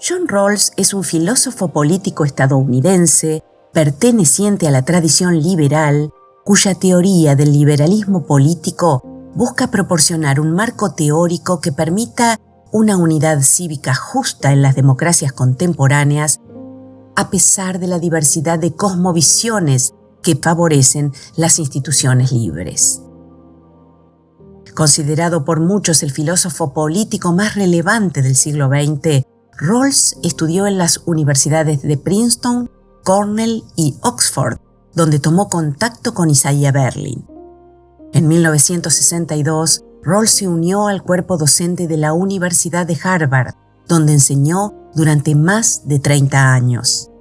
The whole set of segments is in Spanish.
John Rawls es un filósofo político estadounidense perteneciente a la tradición liberal, cuya teoría del liberalismo político busca proporcionar un marco teórico que permita una unidad cívica justa en las democracias contemporáneas, a pesar de la diversidad de cosmovisiones que favorecen las instituciones libres. Considerado por muchos el filósofo político más relevante del siglo XX, Rawls estudió en las universidades de Princeton, Cornell y Oxford, donde tomó contacto con Isaiah Berlin. En 1962, Rawls se unió al cuerpo docente de la Universidad de Harvard, donde enseñó durante más de 30 años.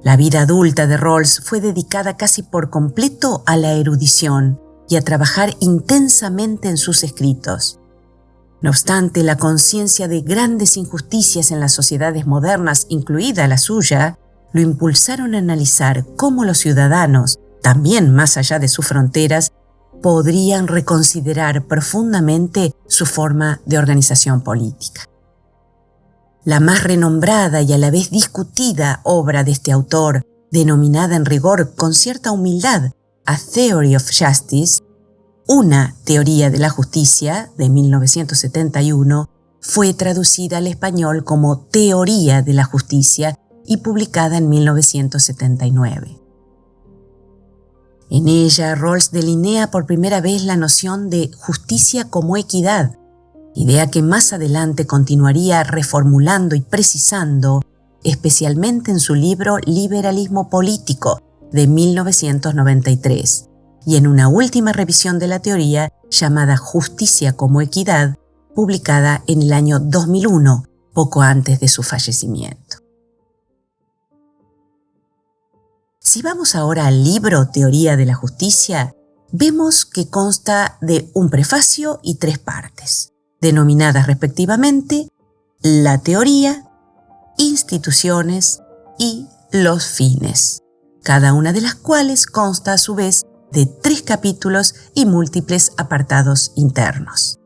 La vida adulta de Rawls fue dedicada casi por completo a la erudición y a trabajar intensamente en sus escritos. No obstante, la conciencia de grandes injusticias en las sociedades modernas, incluida la suya, lo impulsaron a analizar cómo los ciudadanos, también más allá de sus fronteras, podrían reconsiderar profundamente su forma de organización política. La más renombrada y a la vez discutida obra de este autor, denominada en rigor con cierta humildad A Theory of Justice, una teoría de la justicia, de 1971, fue traducida al español como Teoría de la Justicia y publicada en 1979. En ella, Rawls delinea por primera vez la noción de justicia como equidad, idea que más adelante continuaría reformulando y precisando, especialmente en su libro Liberalismo Político, de 1993, y en una última revisión de la teoría llamada Justicia como Equidad, publicada en el año 2001, poco antes de su fallecimiento. Si vamos ahora al libro Teoría de la Justicia, vemos que consta de un prefacio y 3 partes, denominadas respectivamente la teoría, instituciones y los fines, cada una de las cuales consta a su vez de 3 capítulos y múltiples apartados internos.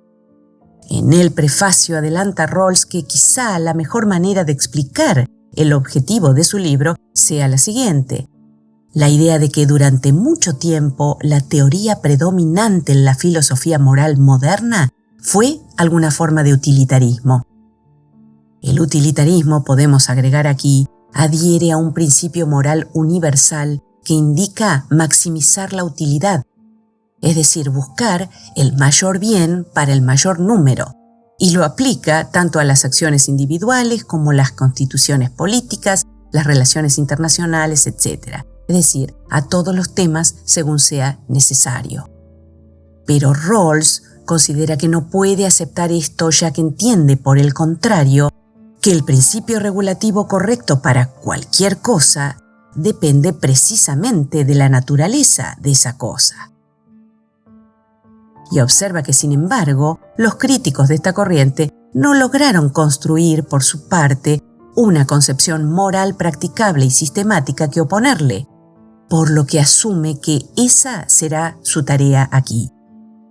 En el prefacio adelanta Rawls que quizá la mejor manera de explicar el objetivo de su libro sea la siguiente: la idea de que durante mucho tiempo la teoría predominante en la filosofía moral moderna fue alguna forma de utilitarismo. El utilitarismo, podemos agregar aquí, adhiere a un principio moral universal que indica maximizar la utilidad, es decir, buscar el mayor bien para el mayor número, y lo aplica tanto a las acciones individuales como las constituciones políticas, las relaciones internacionales, etc., es decir, a todos los temas según sea necesario. Pero Rawls considera que no puede aceptar esto, ya que entiende, por el contrario, que el principio regulativo correcto para cualquier cosa depende precisamente de la naturaleza de esa cosa. Y observa que, sin embargo, los críticos de esta corriente no lograron construir, por su parte, una concepción moral practicable y sistemática que oponerle, por lo que asume que esa será su tarea aquí.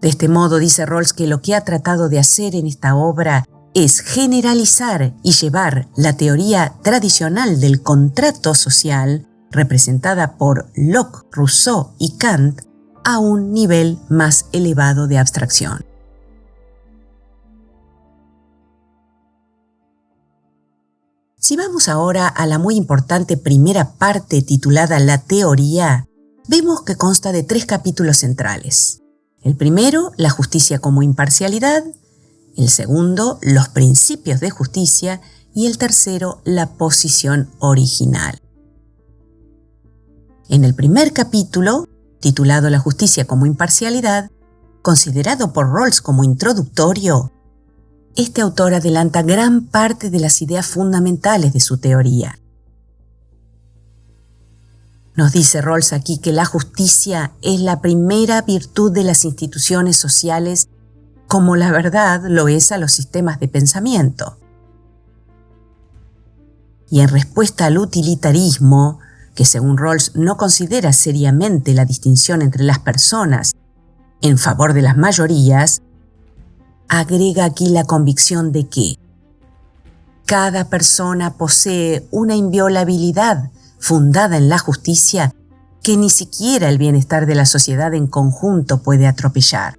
De este modo, dice Rawls que lo que ha tratado de hacer en esta obra es generalizar y llevar la teoría tradicional del contrato social, representada por Locke, Rousseau y Kant, a un nivel más elevado de abstracción. Si vamos ahora a la muy importante primera parte titulada La teoría, vemos que consta de 3 capítulos centrales. El primero, la justicia como imparcialidad; el segundo, los principios de justicia; y el tercero, la posición original. En el primer capítulo, titulado La justicia como imparcialidad, considerado por Rawls como introductorio, este autor adelanta gran parte de las ideas fundamentales de su teoría. Nos dice Rawls aquí que la justicia es la primera virtud de las instituciones sociales, como la verdad lo es a los sistemas de pensamiento. Y en respuesta al utilitarismo, que según Rawls no considera seriamente la distinción entre las personas en favor de las mayorías, agrega aquí la convicción de que Cada persona posee una inviolabilidad fundada en la justicia que ni siquiera el bienestar de la sociedad en conjunto puede atropellar.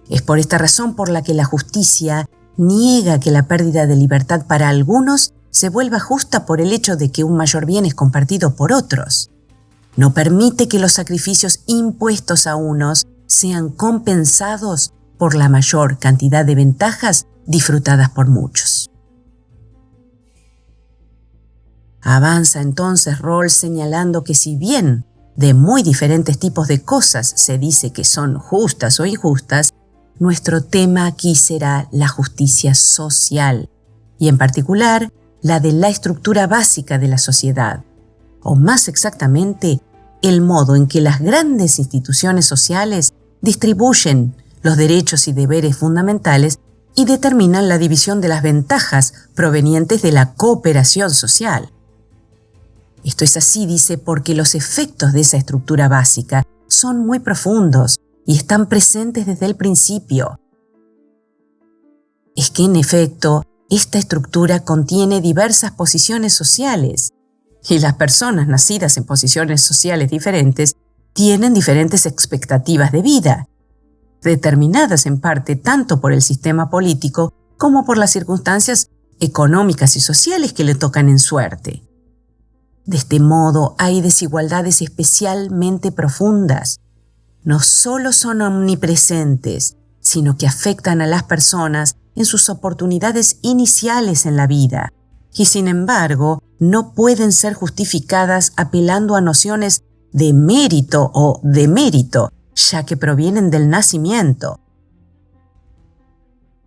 Es por esta razón por la que la justicia niega que la pérdida de libertad para algunos se vuelva justa por el hecho de que un mayor bien es compartido por otros. No permite que los sacrificios impuestos a unos sean compensados por la mayor cantidad de ventajas disfrutadas por muchos. Avanza entonces Rawls señalando que si bien de muy diferentes tipos de cosas se dice que son justas o injustas, nuestro tema aquí será la justicia social, y en particular la de la estructura básica de la sociedad, o más exactamente, el modo en que las grandes instituciones sociales distribuyen los derechos y deberes fundamentales y determinan la división de las ventajas provenientes de la cooperación social. Esto es así, dice, porque los efectos de esa estructura básica son muy profundos y están presentes desde el principio. Es que, en efecto, esta estructura contiene diversas posiciones sociales, y las personas nacidas en posiciones sociales diferentes tienen diferentes expectativas de vida, determinadas en parte tanto por el sistema político como por las circunstancias económicas y sociales que le tocan en suerte. De este modo, hay desigualdades especialmente profundas. No solo son omnipresentes, sino que afectan a las personas en sus oportunidades iniciales en la vida, y sin embargo, no pueden ser justificadas apelando a nociones de mérito o demérito, ya que provienen del nacimiento.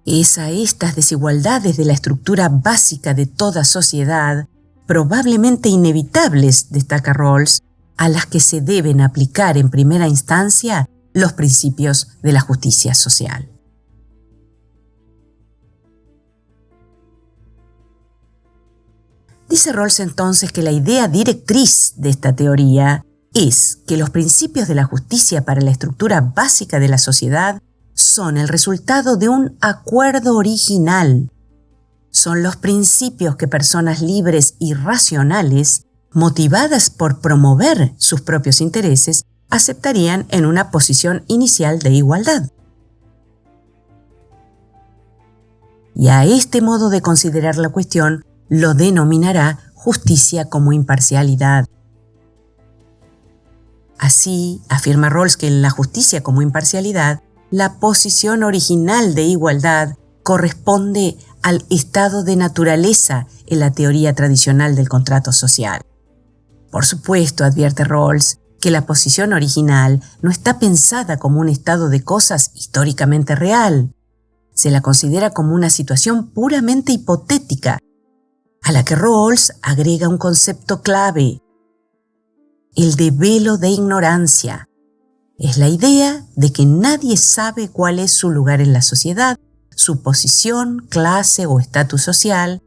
Es a estas desigualdades de la estructura básica de toda sociedad, probablemente inevitables, destaca Rawls, a las que se deben aplicar en primera instancia los principios de la justicia social. Dice Rawls entonces que la idea directriz de esta teoría es que los principios de la justicia para la estructura básica de la sociedad son el resultado de un acuerdo original. Son los principios que personas libres y racionales, motivadas por promover sus propios intereses, aceptarían en una posición inicial de igualdad. Y a este modo de considerar la cuestión lo denominará justicia como imparcialidad. Así, afirma Rawls que en la justicia como imparcialidad, la posición original de igualdad corresponde al estado de naturaleza en la teoría tradicional del contrato social. Por supuesto, advierte Rawls, que la posición original no está pensada como un estado de cosas históricamente real. Se la considera como una situación puramente hipotética, a la que Rawls agrega un concepto clave: el de velo de ignorancia. Es la idea de que nadie sabe cuál es su lugar en la sociedad, su posición, clase o estatus social,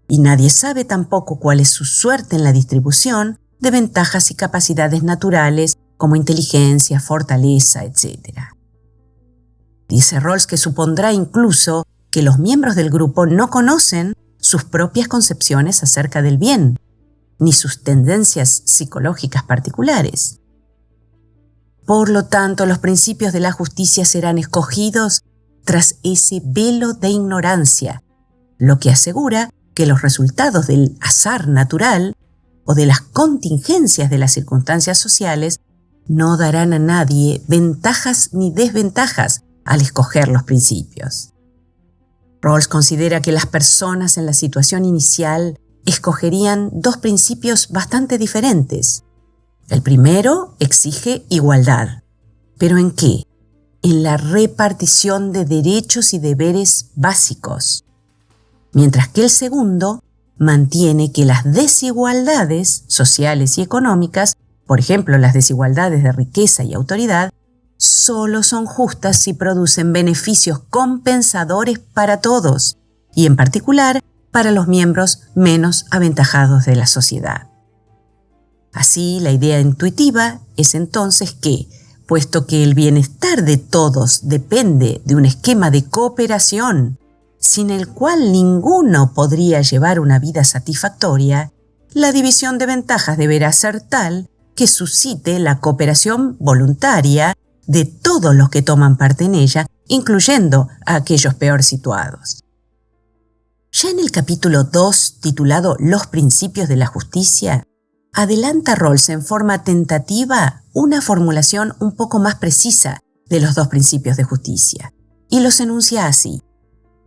y nadie sabe tampoco cuál es su suerte en la distribución de ventajas y capacidades naturales como inteligencia, fortaleza, etc. Dice Rawls que supondrá incluso que los miembros del grupo no conocen sus propias concepciones acerca del bien, ni sus tendencias psicológicas particulares. Por lo tanto, los principios de la justicia serán escogidos tras ese velo de ignorancia, lo que asegura que los resultados del azar natural o de las contingencias de las circunstancias sociales no darán a nadie ventajas ni desventajas al escoger los principios. Rawls considera que las personas en la situación inicial escogerían dos principios bastante diferentes. El primero exige igualdad. ¿Pero en qué? En la repartición de derechos y deberes básicos. Mientras que el segundo mantiene que las desigualdades sociales y económicas, por ejemplo las desigualdades de riqueza y autoridad, solo son justas si producen beneficios compensadores para todos, y en particular para los miembros menos aventajados de la sociedad. Así, la idea intuitiva es entonces que, puesto que el bienestar de todos depende de un esquema de cooperación, sin el cual ninguno podría llevar una vida satisfactoria, la división de ventajas deberá ser tal que suscite la cooperación voluntaria de todos los que toman parte en ella, incluyendo a aquellos peor situados. Ya en el capítulo 2, titulado Los principios de la justicia, adelanta Rawls en forma tentativa una formulación un poco más precisa de los dos principios de justicia, y los enuncia así.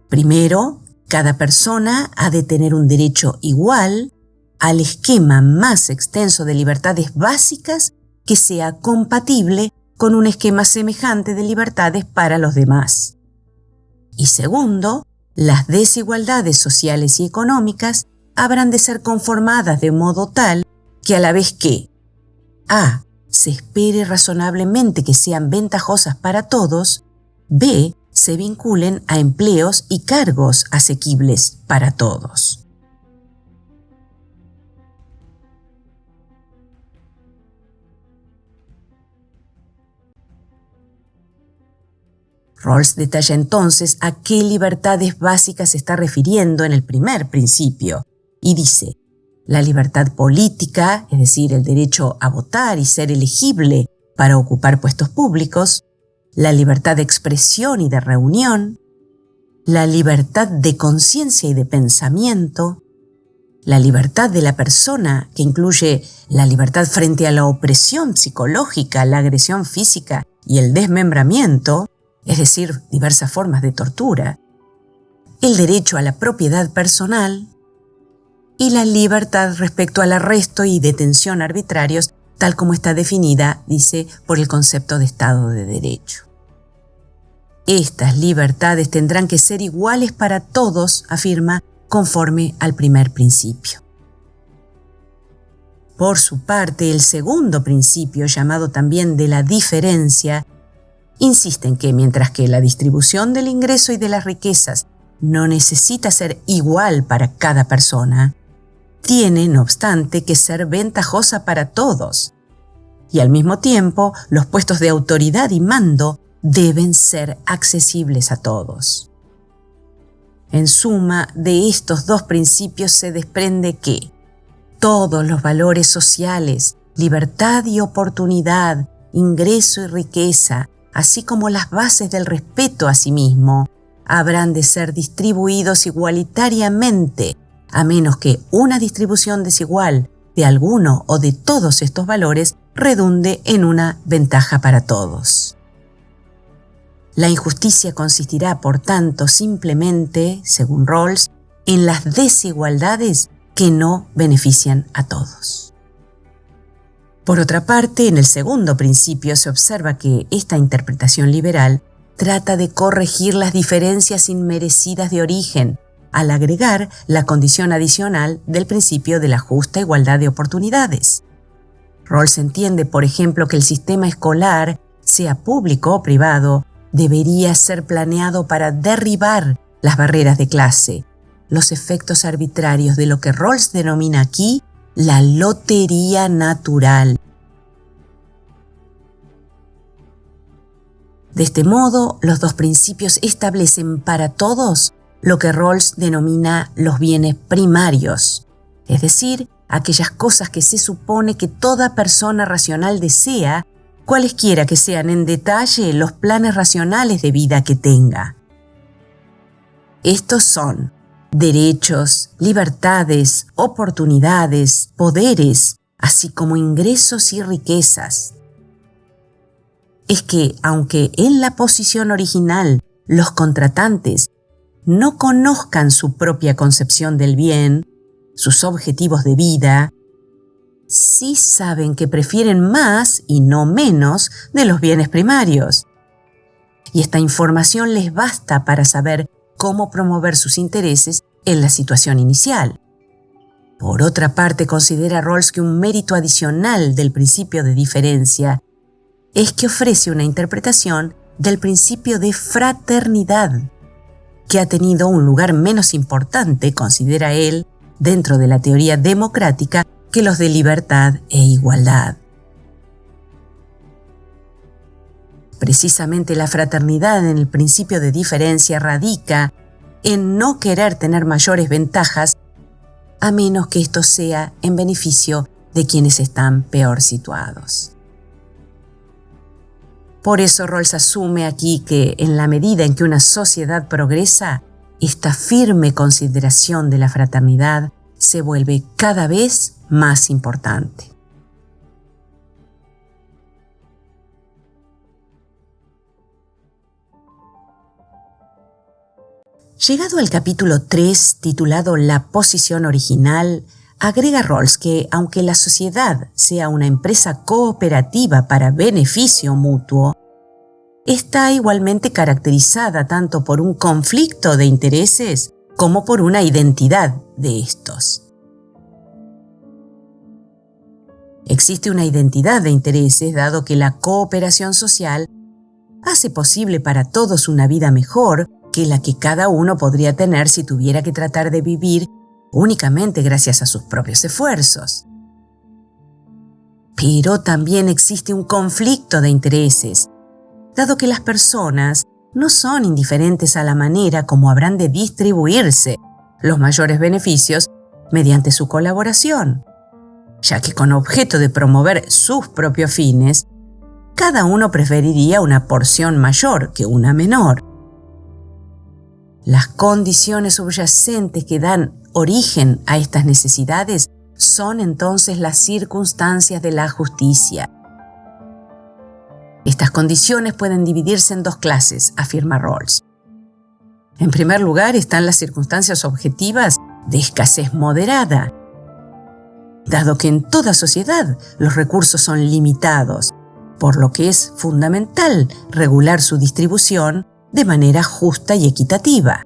Primero, cada persona ha de tener un derecho igual al esquema más extenso de libertades básicas que sea compatible con un esquema semejante de libertades para los demás. Y segundo, las desigualdades sociales y económicas habrán de ser conformadas de modo tal que a la vez que a. se espere razonablemente que sean ventajosas para todos, b. se vinculen a empleos y cargos asequibles para todos. Rawls detalla entonces a qué libertades básicas se está refiriendo en el primer principio y dice: la libertad política, es decir, el derecho a votar y ser elegible para ocupar puestos públicos, la libertad de expresión y de reunión, la libertad de conciencia y de pensamiento, la libertad de la persona, que incluye la libertad frente a la opresión psicológica, la agresión física y el desmembramiento, es decir, diversas formas de tortura, el derecho a la propiedad personal y la libertad respecto al arresto y detención arbitrarios, tal como está definida, dice, por el concepto de Estado de Derecho. Estas libertades tendrán que ser iguales para todos, afirma, conforme al primer principio. Por su parte, el segundo principio, llamado también de la diferencia, insiste en que mientras que la distribución del ingreso y de las riquezas no necesita ser igual para cada persona, tiene, no obstante, que ser ventajosa para todos. Y al mismo tiempo, los puestos de autoridad y mando deben ser accesibles a todos. En suma, de estos dos principios se desprende que todos los valores sociales, libertad y oportunidad, ingreso y riqueza, así como las bases del respeto a sí mismo, habrán de ser distribuidos igualitariamente, a menos que una distribución desigual de alguno o de todos estos valores redunde en una ventaja para todos. La injusticia consistirá, por tanto, simplemente, según Rawls, en las desigualdades que no benefician a todos. Por otra parte, en el segundo principio se observa que esta interpretación liberal trata de corregir las diferencias inmerecidas de origen, al agregar la condición adicional del principio de la justa igualdad de oportunidades. Rawls entiende, por ejemplo, que el sistema escolar, sea público o privado, debería ser planeado para derribar las barreras de clase, los efectos arbitrarios de lo que Rawls denomina aquí la lotería natural. De este modo, los dos principios establecen para todos lo que Rawls denomina los bienes primarios, es decir, aquellas cosas que se supone que toda persona racional desea, cualesquiera que sean en detalle los planes racionales de vida que tenga. Estos son derechos, libertades, oportunidades, poderes, así como ingresos y riquezas. Es que, aunque en la posición original los contratantes no conozcan su propia concepción del bien, sus objetivos de vida, sí saben que prefieren más y no menos de los bienes primarios. Y esta información les basta para saber cómo promover sus intereses en la situación inicial. Por otra parte, considera Rawls que un mérito adicional del principio de diferencia es que ofrece una interpretación del principio de fraternidad, que ha tenido un lugar menos importante, considera él, dentro de la teoría democrática que los de libertad e igualdad. Precisamente la fraternidad en el principio de diferencia radica en no querer tener mayores ventajas, a menos que esto sea en beneficio de quienes están peor situados. Por eso Rawls asume aquí que en la medida en que una sociedad progresa, esta firme consideración de la fraternidad se vuelve cada vez más importante. Llegado al capítulo 3, titulado La posición original, agrega Rawls que, aunque la sociedad sea una empresa cooperativa para beneficio mutuo, está igualmente caracterizada tanto por un conflicto de intereses como por una identidad de estos. Existe una identidad de intereses dado que la cooperación social hace posible para todos una vida mejor que la que cada uno podría tener si tuviera que tratar de vivir únicamente gracias a sus propios esfuerzos. Pero también existe un conflicto de intereses, dado que las personas no son indiferentes a la manera como habrán de distribuirse los mayores beneficios mediante su colaboración, ya que con objeto de promover sus propios fines, cada uno preferiría una porción mayor que una menor. Las condiciones subyacentes que dan origen a estas necesidades son entonces las circunstancias de la justicia. Estas condiciones pueden dividirse en dos clases, afirma Rawls. En primer lugar están las circunstancias objetivas de escasez moderada, dado que en toda sociedad los recursos son limitados, por lo que es fundamental regular su distribución de manera justa y equitativa.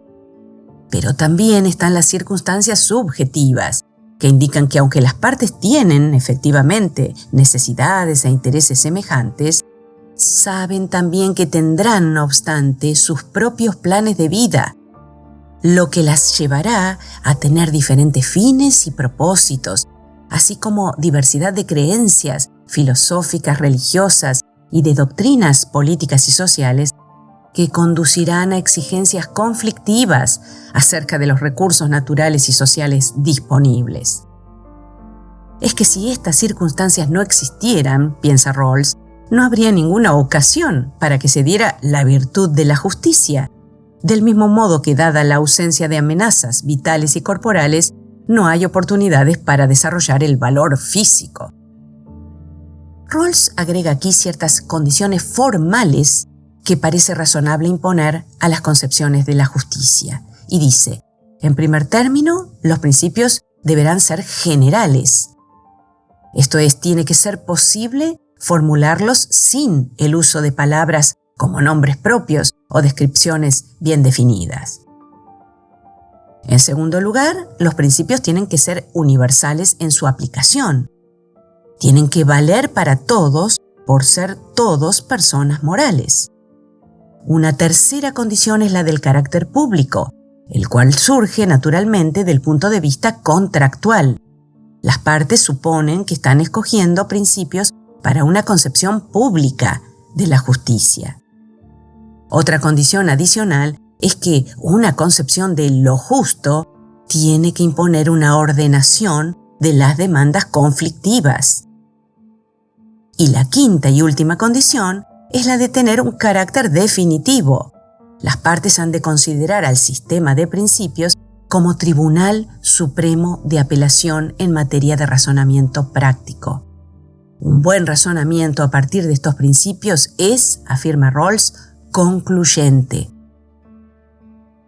Pero también están las circunstancias subjetivas, que indican que aunque las partes tienen efectivamente necesidades e intereses semejantes, saben también que tendrán, no obstante, sus propios planes de vida, lo que las llevará a tener diferentes fines y propósitos, así como diversidad de creencias filosóficas, religiosas y de doctrinas políticas y sociales que conducirán a exigencias conflictivas acerca de los recursos naturales y sociales disponibles. Es que si estas circunstancias no existieran, piensa Rawls, no habría ninguna ocasión para que se diera la virtud de la justicia, del mismo modo que, dada la ausencia de amenazas vitales y corporales, no hay oportunidades para desarrollar el valor físico. Rawls agrega aquí ciertas condiciones formales que parece razonable imponer a las concepciones de la justicia, y dice, en primer término, los principios deberán ser generales. Esto es, tiene que ser posible formularlos sin el uso de palabras como nombres propios o descripciones bien definidas. En segundo lugar, los principios tienen que ser universales en su aplicación. Tienen que valer para todos por ser todos personas morales. Una tercera condición es la del carácter público, el cual surge naturalmente del punto de vista contractual. Las partes suponen que están escogiendo principios para una concepción pública de la justicia. Otra condición adicional es que una concepción de lo justo tiene que imponer una ordenación de las demandas conflictivas. Y la quinta y última condición es la de tener un carácter definitivo. Las partes han de considerar al sistema de principios como tribunal supremo de apelación en materia de razonamiento práctico. Un buen razonamiento a partir de estos principios es, afirma Rawls, concluyente.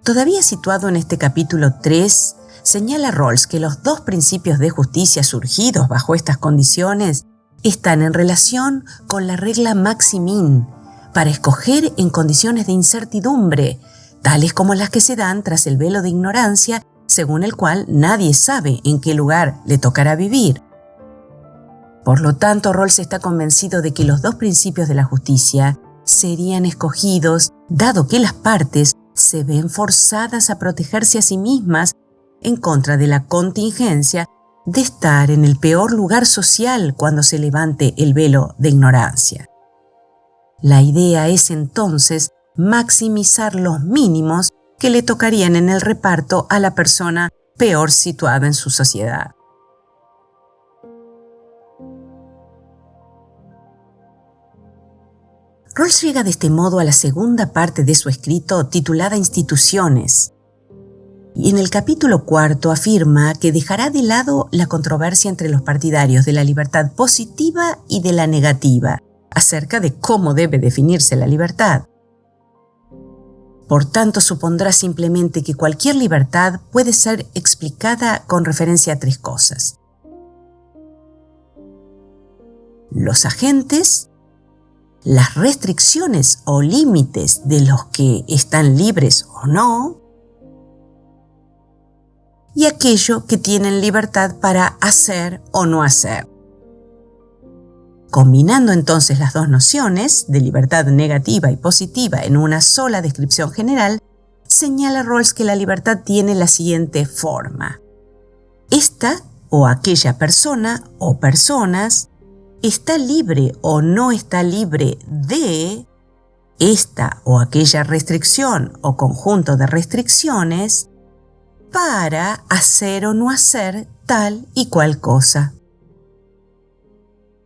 Todavía situado en este capítulo 3, señala Rawls que los dos principios de justicia surgidos bajo estas condiciones están en relación con la regla maximin para escoger en condiciones de incertidumbre, tales como las que se dan tras el velo de ignorancia, según el cual nadie sabe en qué lugar le tocará vivir. Por lo tanto, Rawls está convencido de que los dos principios de la justicia serían escogidos, dado que las partes se ven forzadas a protegerse a sí mismas en contra de la contingencia de estar en el peor lugar social cuando se levante el velo de ignorancia. La idea es entonces maximizar los mínimos que le tocarían en el reparto a la persona peor situada en su sociedad. Rawls llega de este modo a la segunda parte de su escrito titulada Instituciones, y en el capítulo 4 afirma que dejará de lado la controversia entre los partidarios de la libertad positiva y de la negativa, acerca de cómo debe definirse la libertad. Por tanto, supondrá simplemente que cualquier libertad puede ser explicada con referencia a tres cosas: los agentes, las restricciones o límites de los que están libres o no, y aquello que tienen libertad para hacer o no hacer. Combinando entonces las dos nociones, de libertad negativa y positiva, en una sola descripción general, señala Rawls que la libertad tiene la siguiente forma: esta o aquella persona o personas está libre o no está libre de esta o aquella restricción o conjunto de restricciones para hacer o no hacer tal y cual cosa.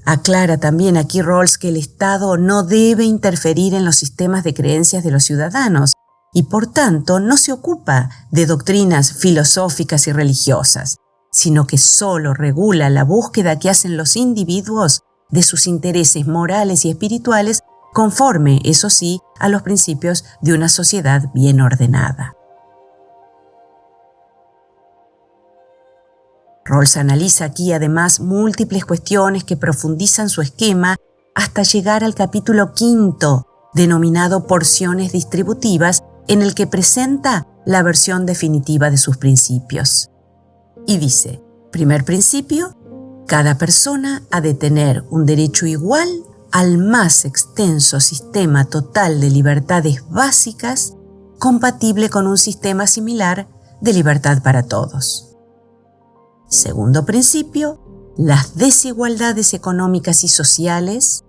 Aclara también aquí Rawls que el Estado no debe interferir en los sistemas de creencias de los ciudadanos y por tanto no se ocupa de doctrinas filosóficas y religiosas, sino que solo regula la búsqueda que hacen los individuos de sus intereses morales y espirituales, conforme, eso sí, a los principios de una sociedad bien ordenada. Rawls analiza aquí además múltiples cuestiones que profundizan su esquema hasta llegar al capítulo 5, denominado Porciones distributivas, en el que presenta la versión definitiva de sus principios. Y dice: primer principio, cada persona ha de tener un derecho igual al más extenso sistema total de libertades básicas, compatible con un sistema similar de libertad para todos. Segundo principio, las desigualdades económicas y sociales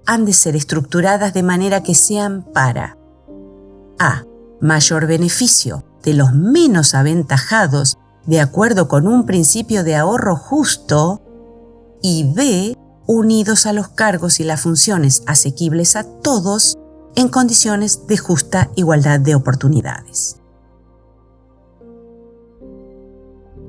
han de ser estructuradas de manera que sean para a. mayor beneficio de los menos aventajados de acuerdo con un principio de ahorro justo, y b. unidos a los cargos y las funciones asequibles a todos en condiciones de justa igualdad de oportunidades.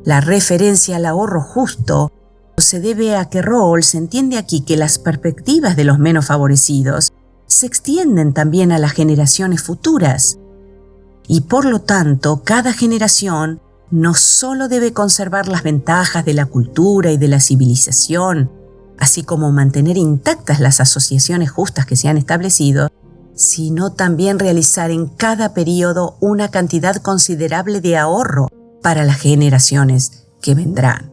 La referencia al ahorro justo se debe a que Rawls entiende aquí que las perspectivas de los menos favorecidos se extienden también a las generaciones futuras, y por lo tanto cada generación no solo debe conservar las ventajas de la cultura y de la civilización, así como mantener intactas las asociaciones justas que se han establecido, sino también realizar en cada período una cantidad considerable de ahorro para las generaciones que vendrán.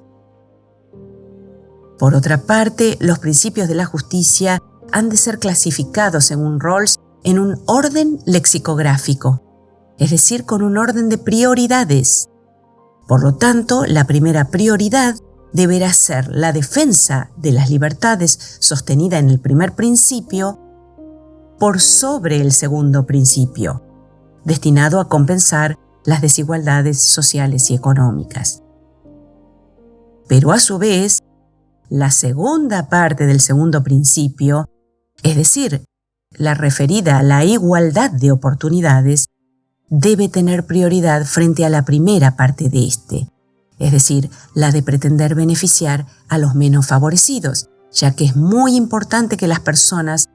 Por otra parte, los principios de la justicia han de ser clasificados, según Rawls, en un orden lexicográfico, es decir, con un orden de prioridades. Por lo tanto, la primera prioridad deberá ser la defensa de las libertades sostenida en el primer principio por sobre el segundo principio, destinado a compensar las desigualdades sociales y económicas. Pero a su vez, la segunda parte del segundo principio, es decir, la referida a la igualdad de oportunidades, debe tener prioridad frente a la primera parte de este, es decir, la de pretender beneficiar a los menos favorecidos, ya que es muy importante que las personas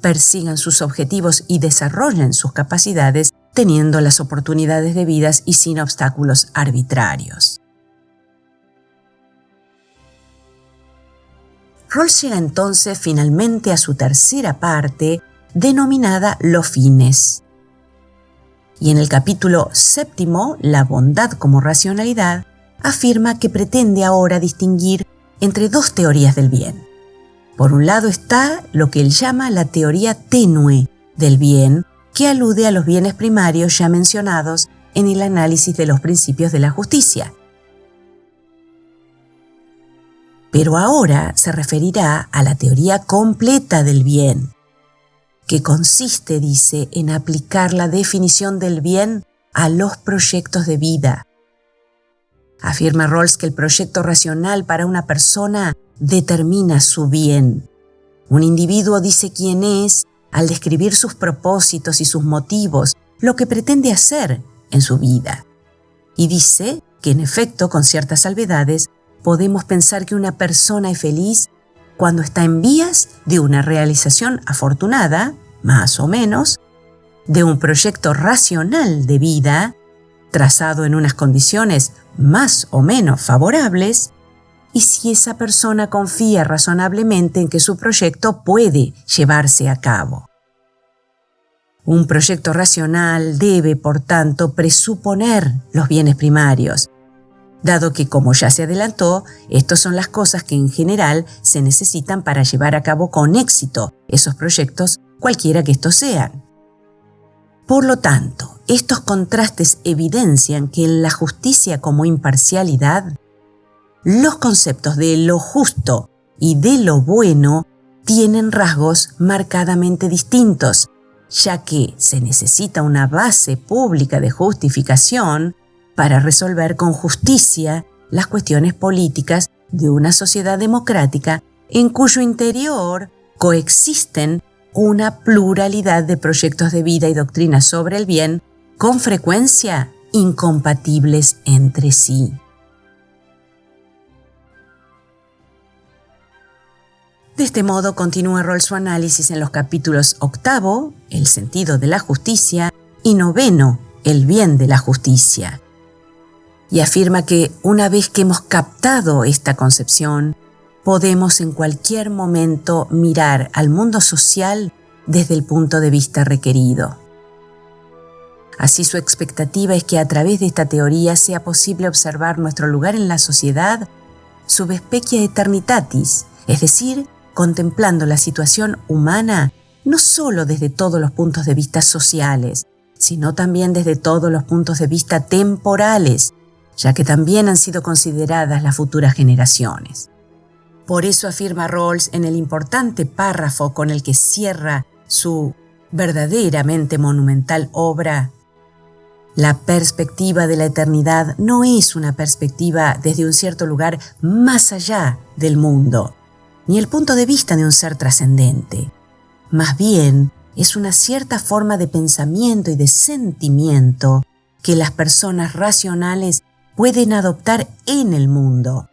persigan sus objetivos y desarrollen sus capacidades teniendo las oportunidades debidas y sin obstáculos arbitrarios. Rawls llega entonces finalmente a su tercera parte, denominada Los fines. Y en el capítulo 7, La bondad como racionalidad, afirma que pretende ahora distinguir entre dos teorías del bien. Por un lado está lo que él llama la teoría tenue del bien, que alude a los bienes primarios ya mencionados en el análisis de los principios de la justicia. Pero ahora se referirá a la teoría completa del bien, que consiste, dice, en aplicar la definición del bien a los proyectos de vida. Afirma Rawls que el proyecto racional para una persona determina su bien. Un individuo dice quién es al describir sus propósitos y sus motivos, lo que pretende hacer en su vida. Y dice que, en efecto, con ciertas salvedades, podemos pensar que una persona es feliz cuando está en vías de una realización afortunada, más o menos, de un proyecto racional de vida, trazado en unas condiciones más o menos favorables, y si esa persona confía razonablemente en que su proyecto puede llevarse a cabo. Un proyecto racional debe, por tanto, presuponer los bienes primarios, dado que, como ya se adelantó, estas son las cosas que en general se necesitan para llevar a cabo con éxito esos proyectos, cualquiera que estos sean. Por lo tanto, estos contrastes evidencian que en la justicia como imparcialidad, los conceptos de lo justo y de lo bueno tienen rasgos marcadamente distintos, ya que se necesita una base pública de justificación para resolver con justicia las cuestiones políticas de una sociedad democrática en cuyo interior coexisten una pluralidad de proyectos de vida y doctrinas sobre el bien, con frecuencia incompatibles entre sí. De este modo continúa Rawls su análisis en los capítulos 8, el sentido de la justicia, y 9, el bien de la justicia. Y afirma que una vez que hemos captado esta concepción, podemos en cualquier momento mirar al mundo social desde el punto de vista requerido. Así, su expectativa es que a través de esta teoría sea posible observar nuestro lugar en la sociedad sub specia aeternitatis, es decir, contemplando la situación humana no solo desde todos los puntos de vista sociales, sino también desde todos los puntos de vista temporales, ya que también han sido consideradas las futuras generaciones. Por eso afirma Rawls en el importante párrafo con el que cierra su verdaderamente monumental obra: la perspectiva de la eternidad no es una perspectiva desde un cierto lugar más allá del mundo, ni el punto de vista de un ser trascendente. Más bien, es una cierta forma de pensamiento y de sentimiento que las personas racionales pueden adoptar en el mundo.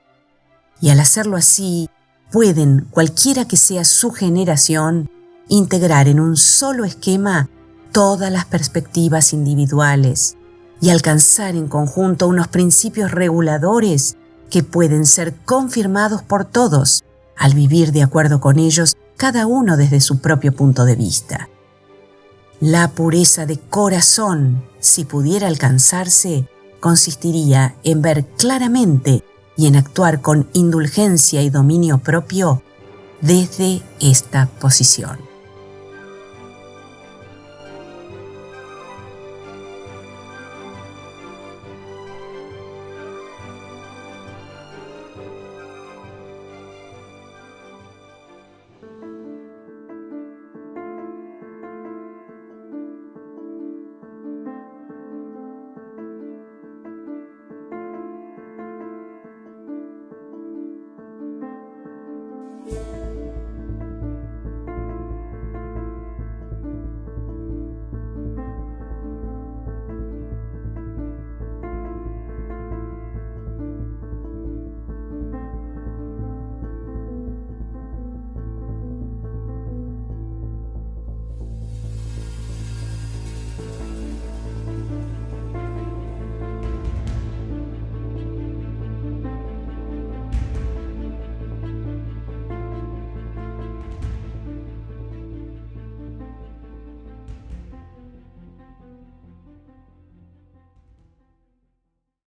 Y al hacerlo así, pueden, cualquiera que sea su generación, integrar en un solo esquema todas las perspectivas individuales y alcanzar en conjunto unos principios reguladores que pueden ser confirmados por todos al vivir de acuerdo con ellos, cada uno desde su propio punto de vista. La pureza de corazón, si pudiera alcanzarse, consistiría en ver claramente y en actuar con indulgencia y dominio propio desde esta posición.